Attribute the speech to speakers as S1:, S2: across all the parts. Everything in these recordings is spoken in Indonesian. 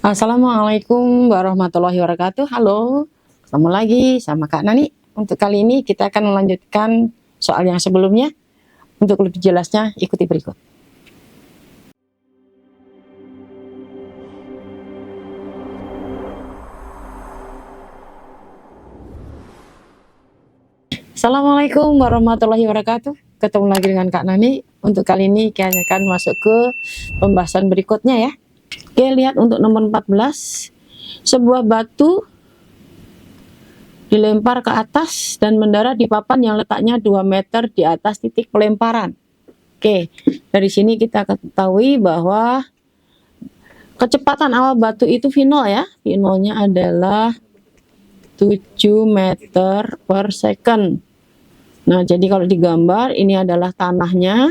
S1: Assalamualaikum warahmatullahi wabarakatuh. Halo, ketemu lagi sama Kak Nani. Untuk kali ini kita akan melanjutkan soal yang sebelumnya. Untuk lebih jelasnya, ikuti berikut. Assalamualaikum warahmatullahi wabarakatuh. Ketemu lagi dengan Kak Nani. Untuk kali ini kita akan masuk ke pembahasan berikutnya ya. Oke, lihat untuk nomor 14. Sebuah batu dilempar ke atas dan mendarat di papan yang letaknya 2 meter di atas titik pelemparan. Oke, dari sini kita ketahui bahwa kecepatan awal batu itu V0 ya. V0-nya adalah 7 meter per second. Nah, jadi kalau digambar ini adalah tanahnya.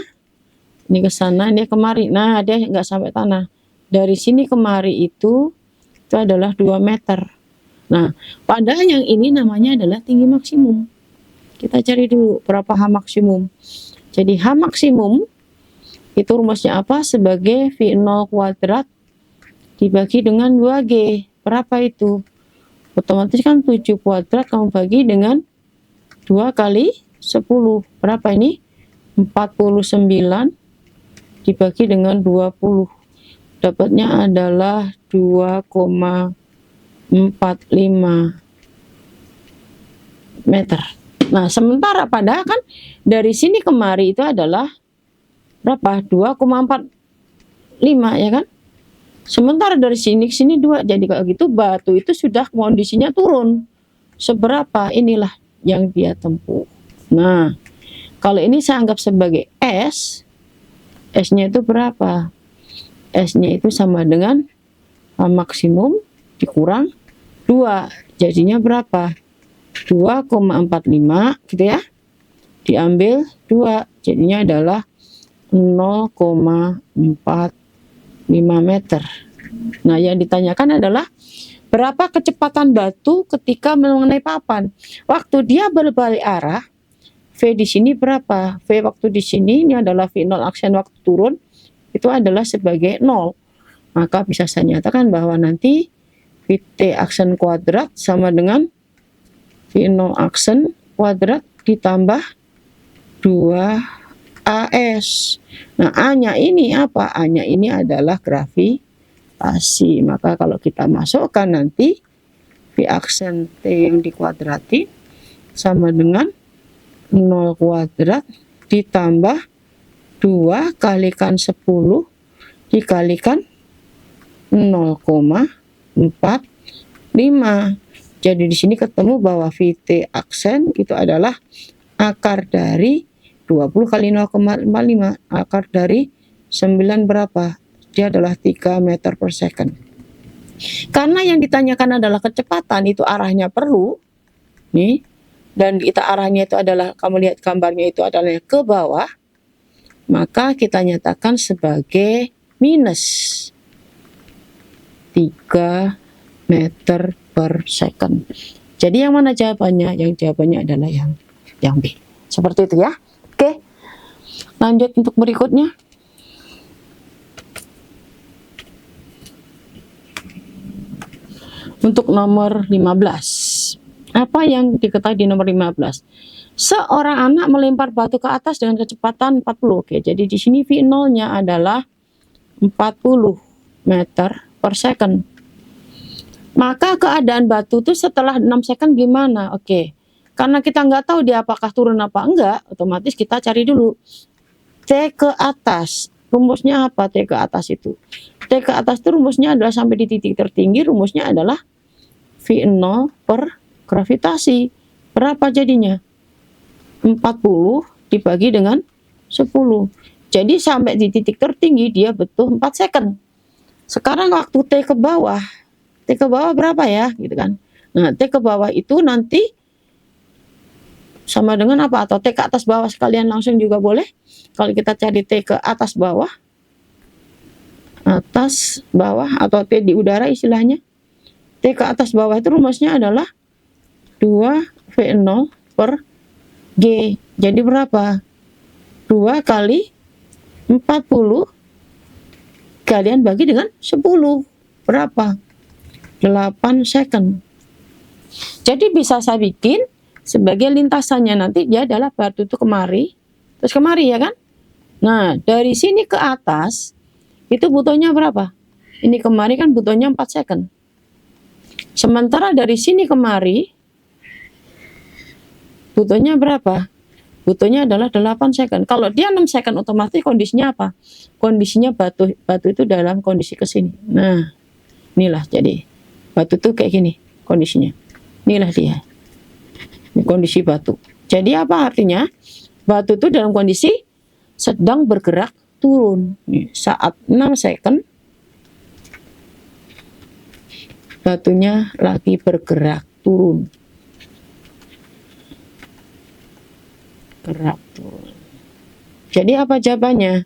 S1: Ini ke sana, ini kemari. Nah, dia nggak sampai tanah. Dari sini kemari itu adalah 2 meter. Nah, pada yang ini namanya adalah tinggi maksimum. Kita cari dulu berapa H maksimum. Jadi H maksimum itu rumusnya apa? Sebagai V0 kuadrat dibagi dengan 2G. Berapa itu? Otomatis kan 7 kuadrat kamu bagi dengan 2 kali 10. Berapa ini? 49 dibagi dengan 20. Dapatnya adalah 2,45 meter. Nah, sementara pada kan dari sini kemari itu adalah berapa? 2,45 ya kan? Sementara dari sini ke sini 2. Jadi kalau gitu batu itu sudah kondisinya turun. Seberapa? Inilah yang dia tempuh. Nah, kalau ini saya anggap sebagai S. S-nya itu berapa? S-nya itu sama dengan maksimum dikurang 2. Jadinya berapa? 2,45 gitu ya. Diambil 2. Jadinya adalah 0,45 meter. Nah, yang ditanyakan adalah berapa kecepatan batu ketika mengenai papan. Waktu dia berbalik arah, V di sini berapa? V waktu di sini ini adalah V0 aksen waktu turun itu adalah sebagai 0. Maka bisa saya nyatakan bahwa nanti Vt aksen kuadrat sama dengan V0 aksen kuadrat ditambah 2AS. Nah, A-nya ini apa? A-nya ini adalah gravitasi. Maka kalau kita masukkan nanti V aksen T yang dikuadrati sama dengan 0 kuadrat ditambah 2 kalikan 10 dikalikan 0,45. Jadi di sini ketemu bahwa Vt aksen itu adalah akar dari 20 kali 0,45. Akar dari 9 berapa? Dia adalah 3 meter per second. Karena yang ditanyakan adalah kecepatan, itu arahnya perlu. Nih. Dan kita arahnya itu adalah, kamu lihat gambarnya itu adalah ke bawah, maka kita nyatakan sebagai minus 3 meter per second. Jadi yang mana jawabannya? Yang jawabannya adalah yang B. Seperti itu ya. Oke. Lanjut untuk berikutnya. Untuk nomor 15. Apa yang diketahui di nomor 15? Seorang anak melempar batu ke atas dengan kecepatan 40. Oke, jadi di sini V0-nya adalah 40 meter per second. Maka keadaan batu itu setelah 6 second gimana? Oke, karena kita nggak tahu dia apakah turun apa enggak, otomatis kita cari dulu T ke atas. Rumusnya apa T ke atas itu? T ke atas itu rumusnya adalah sampai di titik tertinggi, rumusnya adalah V0 per gravitasi. Berapa jadinya? 40 dibagi dengan 10. Jadi sampai di titik tertinggi dia butuh 4 second. Sekarang waktu T ke bawah berapa ya? Gitu kan. Nah, T ke bawah itu nanti sama dengan apa? Atau T ke atas bawah sekalian langsung juga boleh. Kalau kita cari T ke atas bawah atau T di udara istilahnya. T ke atas bawah itu rumusnya adalah 2V0 per G. Jadi berapa? 2 kali 40 kalian bagi dengan 10. Berapa? 8 second. Jadi bisa saya bikin sebagai lintasannya, nanti dia adalah batu itu kemari, terus kemari ya kan. Nah, dari sini ke atas itu butuhnya berapa? Ini kemari kan butuhnya 4 second. Sementara dari sini kemari butuhnya berapa? Butuhnya adalah 8 second. Kalau dia 6 second otomatis kondisinya apa? Kondisinya batu itu dalam kondisi ke sini. Nah, inilah jadi batu itu kayak gini kondisinya. Inilah dia. Ini kondisi batu. Jadi apa artinya? Batu itu dalam kondisi sedang bergerak turun. Nih, saat 6 second batunya lagi bergerak turun. Gerak turun. Jadi apa jawabannya?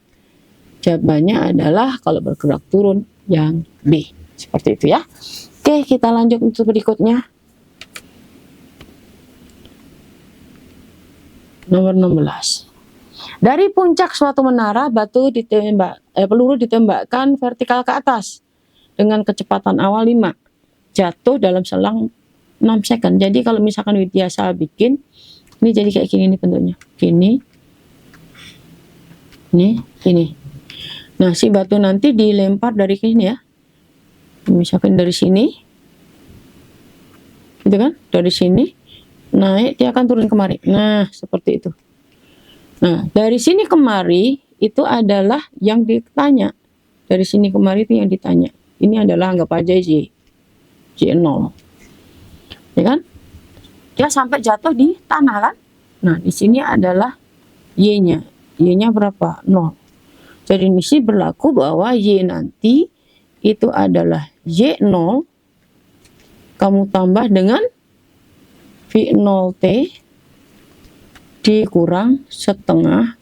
S1: Jawabannya adalah kalau bergerak turun yang B. Seperti itu ya. Oke, kita lanjut untuk berikutnya. Nomor 16. Dari puncak suatu menara, peluru ditembakkan vertikal ke atas dengan kecepatan awal 5, jatuh dalam selang 6 second. Jadi kalau misalkan Widya saya bikin, ini jadi kayak gini nih bentuknya. Gini. Ini. Nah, si batu nanti dilempar dari sini ya. Misalkan dari sini. Gitu kan? Dari sini naik, dia akan turun kemari. Nah, seperti itu. Nah, dari sini kemari itu adalah yang ditanya. Dari sini kemari itu yang ditanya. Ini adalah anggap aja Y0. Ya kan? Dia sampai jatuh di tanah kan? Nah, di sini adalah Y-nya. Y-nya berapa? 0. Jadi ini sih berlaku bahwa Y nanti itu adalah Y0 kamu tambah dengan V0T dikurang setengah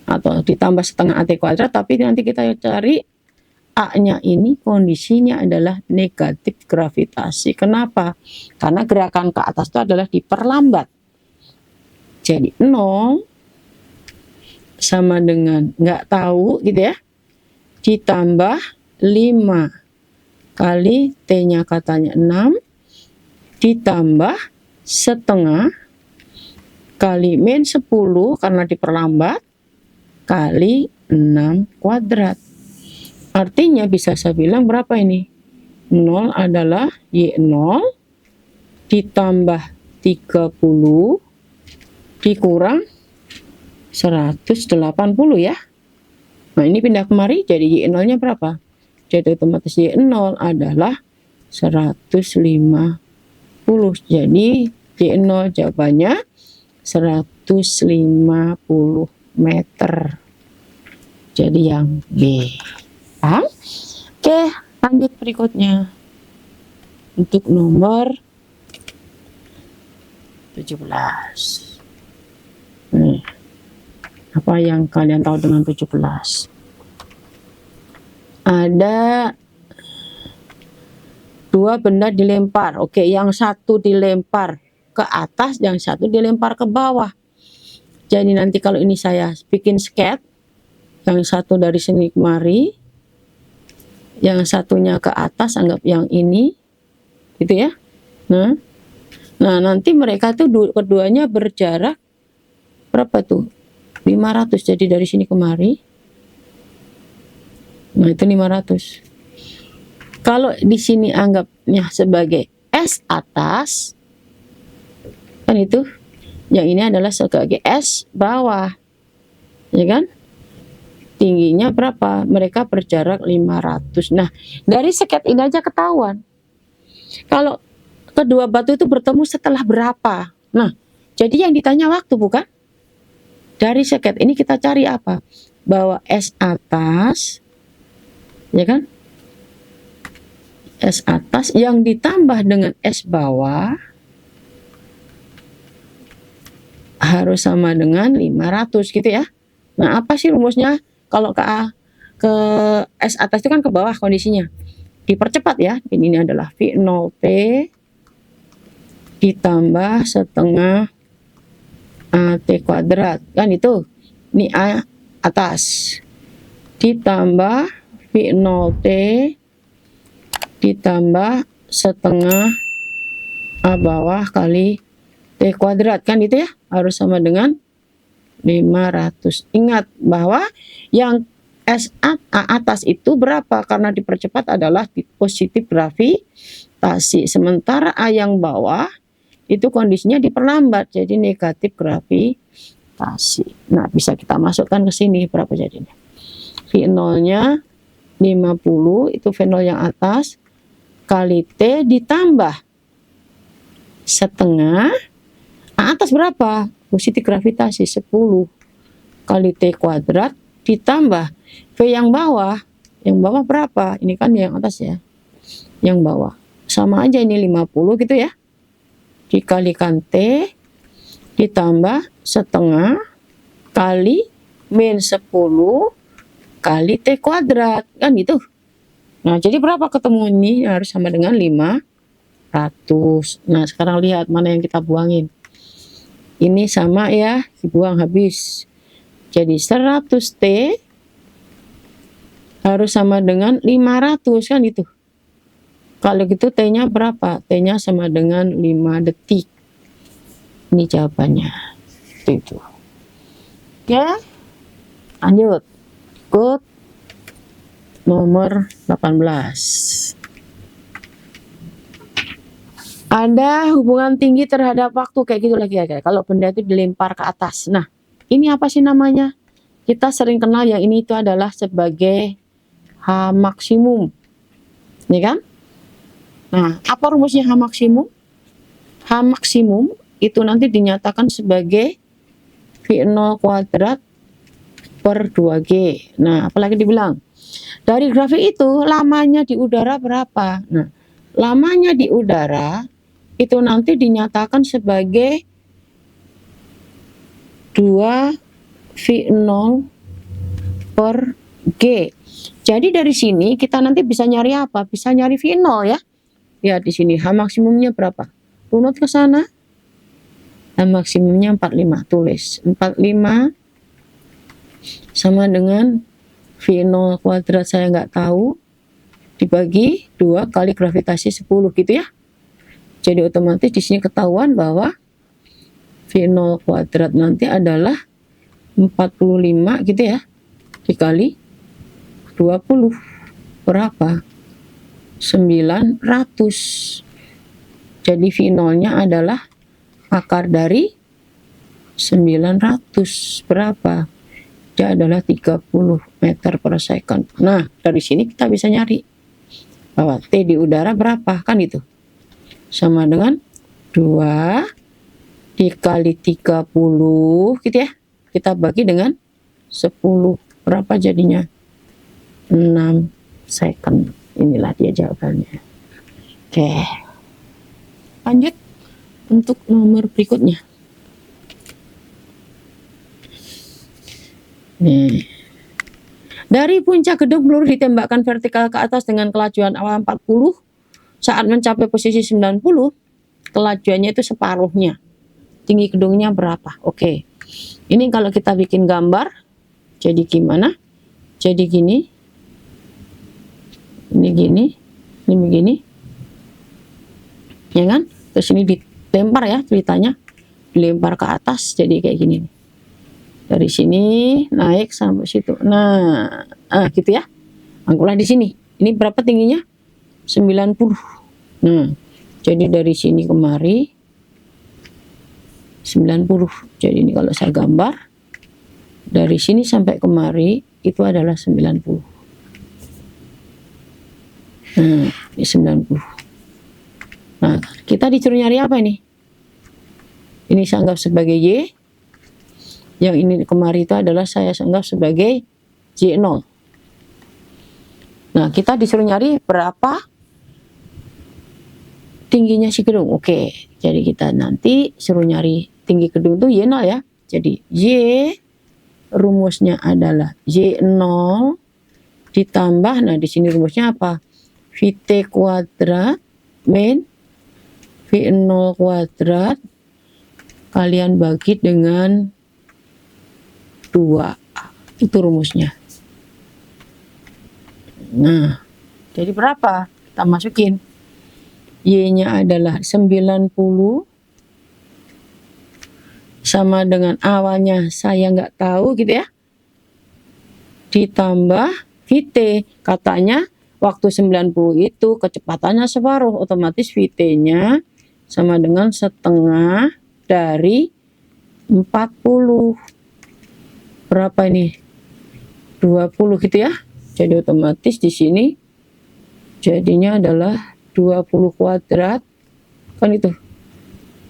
S1: atau ditambah setengah AT kuadrat, tapi nanti kita cari A-nya ini kondisinya adalah negatif gravitasi. Kenapa? Karena gerakan ke atas itu adalah diperlambat. Jadi 0 sama dengan nggak tahu gitu ya, ditambah 5 kali T-nya katanya 6 ditambah setengah kali min 10 karena diperlambat kali 6 kuadrat. Artinya bisa saya bilang berapa ini? 0 adalah Y0 ditambah 30 dikurang 180 ya. Nah, ini pindah kemari jadi Y0-nya berapa? Jadi otomatis Y0 adalah 150. Jadi Y0 jawabannya 150 meter. Jadi yang B. Paham? Oke, lanjut berikutnya. Untuk nomor 17. Nih, apa yang kalian tahu dengan 17? Ada dua benda dilempar. Oke, yang satu dilempar ke atas, yang satu dilempar ke bawah. Jadi nanti kalau ini saya bikin sketch, yang satu dari sini kemari, yang satunya ke atas, anggap yang ini, gitu ya. Nah nanti mereka tuh keduanya berjarak berapa tuh? 500. Jadi dari sini kemari. Nah, itu 500. Kalau di sini anggapnya sebagai S atas, kan itu, yang ini adalah sebagai S bawah, ya kan? Tingginya berapa? Mereka berjarak 500. Nah, dari sketch ini aja ketahuan. Kalau kedua batu itu bertemu setelah berapa? Nah, jadi yang ditanya waktu bukan? Dari sketch ini kita cari apa? Bahwa S atas, ya kan? S atas yang ditambah dengan S bawah harus sama dengan 500 gitu ya. Nah, apa sih rumusnya? Kalau ke S atas itu kan ke bawah kondisinya. Dipercepat ya. Ini adalah V0T ditambah setengah AT kuadrat. Kan itu. Ini A atas. Ditambah V0T ditambah setengah A bawah kali T kuadrat, kan itu ya, harus sama dengan 500. Ingat bahwa yang S A atas itu berapa? Karena dipercepat adalah positif gravitasi. Sementara A yang bawah itu kondisinya diperlambat, jadi negatif gravitasi. Nah, bisa kita masukkan ke sini berapa jadinya? V0-nya 50, itu V0 yang atas, kali T ditambah setengah A atas berapa? Positif gravitasi 10 kali T kuadrat ditambah V yang bawah berapa? Ini kan yang atas ya, yang bawah sama aja, ini 50 gitu ya, dikalikan T ditambah setengah kali min 10 kali T kuadrat, kan gitu. Nah, jadi berapa ketemu ini? Harus sama dengan 500. Nah, sekarang lihat mana yang kita buangin. Ini sama ya, dibuang habis. Jadi 100 T harus sama dengan 500, kan itu. Kalau gitu T-nya berapa? T-nya sama dengan 5 detik. Ini jawabannya. Itu. Oke. Lanjut. Ikut nomor 18. Ada hubungan tinggi terhadap waktu, kayak gitu lagi ya. Kalau benda itu dilempar ke atas. Nah, ini apa sih namanya? Kita sering kenal yang ini itu adalah sebagai H maksimum. Ini kan? Nah, apa rumusnya H maksimum? H maksimum itu nanti dinyatakan sebagai V0 kuadrat per 2G. Nah, apalagi dibilang? Dari grafik itu lamanya di udara berapa? Nah, lamanya di udara itu nanti dinyatakan sebagai 2 V0 per G. Jadi dari sini kita nanti bisa nyari apa? Bisa nyari V0 ya. Lihat di sini H maksimumnya berapa? Runut ke sana. H maksimumnya 45. Tulis 45 sama dengan V0 kuadrat, saya nggak tahu, dibagi 2 kali gravitasi 10 gitu ya. Jadi otomatis di sini ketahuan bahwa V0 kuadrat nanti adalah 45 gitu ya, dikali 20 berapa? 900. Jadi V0-nya adalah akar dari 900 berapa? Dia adalah 30 meter per second. Nah, dari sini kita bisa nyari bahwa T di udara berapa, kan itu. Sama dengan 2 dikali 30 gitu ya. Kita bagi dengan 10. Berapa jadinya? 6 second. Inilah dia jawabannya. Oke. Lanjut untuk nomor berikutnya. Nih. Dari puncak gedung peluru ditembakkan vertikal ke atas dengan kelajuan awal 40. Saat mencapai posisi 90, kelajuannya itu separuhnya. Tinggi gedungnya berapa? Oke. Ini kalau kita bikin gambar, jadi gimana? Jadi gini. Ini gini. Ini begini. Ya kan? Terus ini dilempar ya ceritanya. Dilempar ke atas, jadi kayak gini. Dari sini naik sampai situ. Nah, gitu ya. Angkulah di sini. Ini berapa tingginya? 90. Nah, jadi dari sini kemari 90. Jadi ini kalau saya gambar dari sini sampai kemari itu adalah 90. Nah, ini 90. Nah, kita disuruh nyari apa ini? Ini saya anggap sebagai Y. Yang ini kemari itu adalah saya anggap sebagai Y0. Nah, kita disuruh nyari berapa tingginya si gedung. Oke, jadi kita nanti suruh nyari tinggi gedung itu Y0 ya. Jadi Y rumusnya adalah Y0 ditambah, nah di sini rumusnya apa? VT kuadrat min V0 kuadrat kalian bagi dengan 2. Itu rumusnya. Nah, jadi berapa? kita masukin. Y-nya adalah 90 sama dengan awalnya saya nggak tahu gitu ya. Ditambah VT. Katanya waktu 90 itu kecepatannya separuh, otomatis VT-nya sama dengan setengah dari 40. Berapa ini? 20 gitu ya. Jadi otomatis di sini jadinya adalah 20 kuadrat kan itu,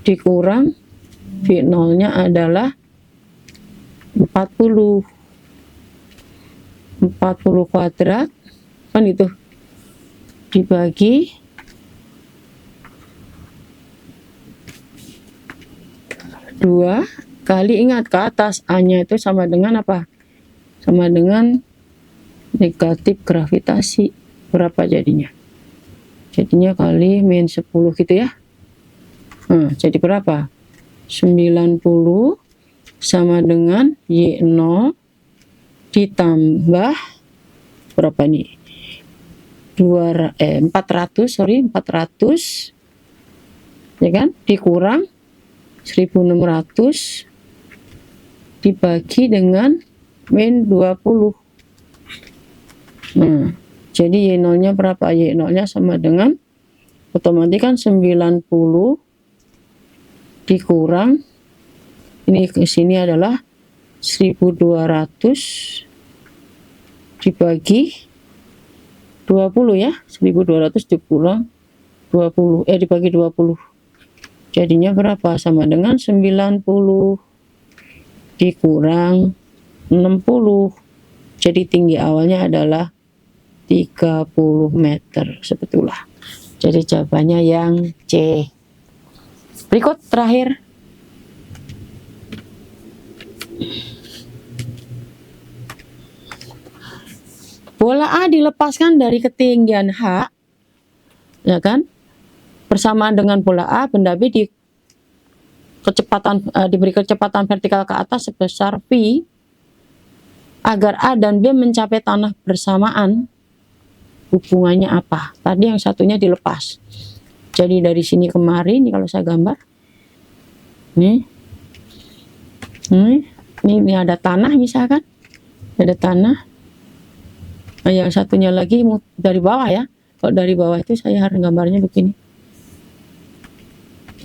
S1: dikurang V0-nya adalah 40 kuadrat kan itu, dibagi 2 kali, ingat ke atas A-nya itu sama dengan apa? Sama dengan negatif gravitasi. Berapa jadinya? Jadinya kali min 10 gitu ya. Nah, jadi berapa? 90 sama dengan Y0 ditambah berapa nih? 400 ya kan? Dikurang 1600 dibagi dengan min 20. Nah, jadi Y0-nya berapa? Y0-nya sama dengan otomatis kan 90 dikurang ini ke sini adalah 1200 dibagi 20 ya. 1200 dikurang 20 dibagi 20. Jadinya berapa? Sama dengan 90 dikurang 60. Jadi tinggi awalnya adalah 30 meter. Sebetulnya. Jadi jawabannya yang C. Berikut terakhir. Bola A dilepaskan dari ketinggian H, ya kan? Bersamaan dengan bola A, benda B diberi kecepatan vertikal ke atas sebesar V agar A dan B mencapai tanah bersamaan. Hubungannya apa? Tadi yang satunya dilepas. Jadi dari sini kemari, ini kalau saya gambar, nih, ini ada tanah misalkan, ada tanah. Nah, yang satunya lagi dari bawah ya. Kalau dari bawah itu saya harus gambarnya begini.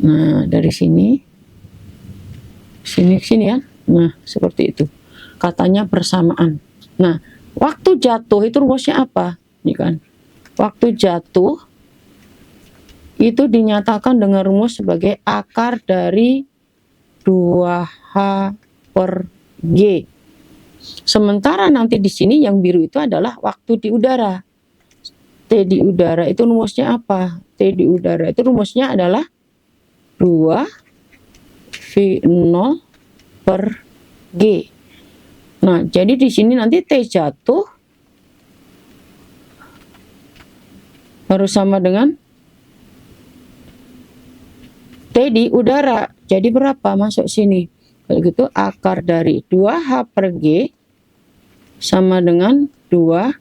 S1: Nah, dari sini ya. Nah, seperti itu. Katanya bersamaan. Nah, waktu jatuh itu rumusnya apa? Ini kan. Waktu jatuh itu dinyatakan dengan rumus sebagai akar dari 2H per G. Sementara nanti di sini yang biru itu adalah waktu di udara. T di udara itu rumusnya apa? T di udara itu rumusnya adalah 2 V0 per G. Nah, jadi di sini nanti T jatuh harus sama dengan T di udara. Jadi berapa masuk sini? Kalau gitu akar dari 2H per G sama dengan 2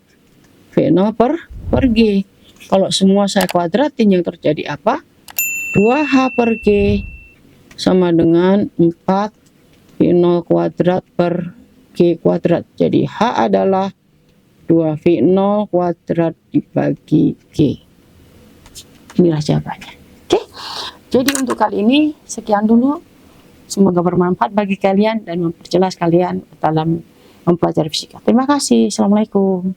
S1: V0 per G. Kalau semua saya kuadratin yang terjadi apa? 2H per G sama dengan 4 V0 kuadrat per G kuadrat. Jadi H adalah 2 V0 kuadrat dibagi G. Inilah jawabannya. Oke. Jadi untuk kali ini sekian dulu. Semoga bermanfaat bagi kalian dan memperjelas kalian dalam mempelajari fisika. Terima kasih. Assalamualaikum.